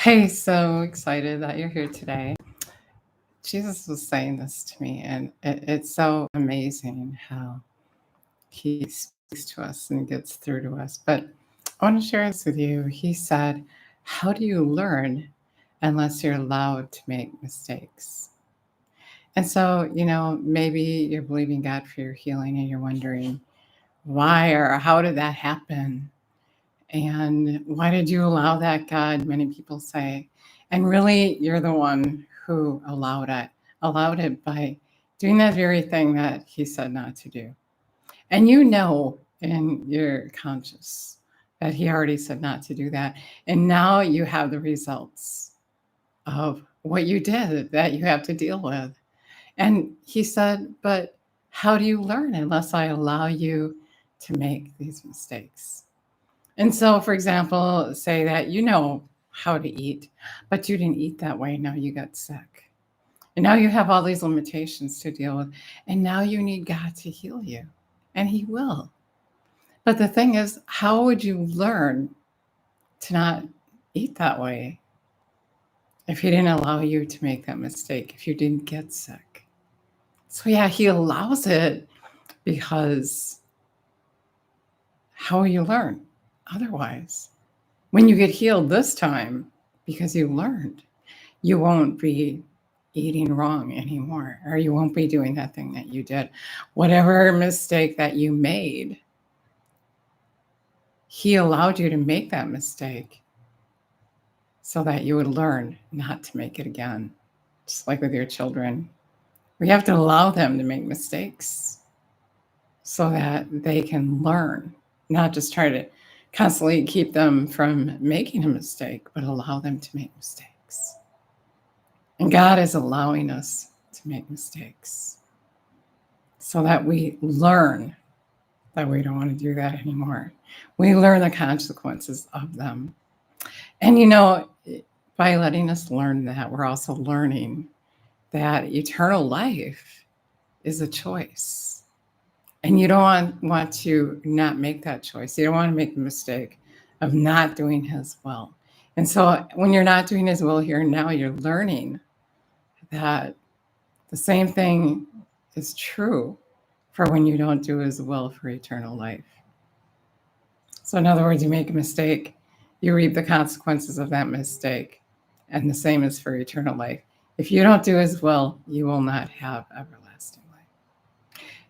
Hey, so excited that you're here today. Jesus was saying this to me, and it's so amazing how he speaks to us and gets through to us. But I want to share this with you. He said, how do you learn unless you're allowed to make mistakes? And so, maybe you're believing God for your healing and you're wondering, why or how did that happen? And why did you allow that, God? Many people say. And really, you're the one who allowed it by doing that very thing that he said not to do. And you know in your conscious that he already said not to do that. And now you have the results of what you did that you have to deal with. And he said, but how do you learn unless I allow you to make these mistakes? And so, for example, say that you know how to eat, but you didn't eat that way. Now you got sick. And now you have all these limitations to deal with. And now you need God to heal you. And He will. But the thing is, how would you learn to not eat that way if He didn't allow you to make that mistake, if you didn't get sick? So, yeah, He allows it because how will you learn otherwise? When you get healed this time, because you learned, you won't be eating wrong anymore, or you won't be doing that thing that you did. Whatever mistake that you made, He allowed you to make that mistake so that you would learn not to make it again. Just like with your children, we have to allow them to make mistakes so that they can learn, not just try to constantly keep them from making a mistake, but allow them to make mistakes. And God is allowing us to make mistakes so that we learn that we don't want to do that anymore. We learn the consequences of them. And by letting us learn that, we're also learning that eternal life is a choice. And you don't want to not make that choice. You don't want to make the mistake of not doing His will. And so when you're not doing His will here and now, you're learning that the same thing is true for when you don't do His will for eternal life. So in other words, you make a mistake, you reap the consequences of that mistake. And the same is for eternal life. If you don't do His will, you will not have everlasting life.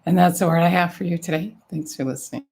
And that's the word I have for you today. Thanks for listening.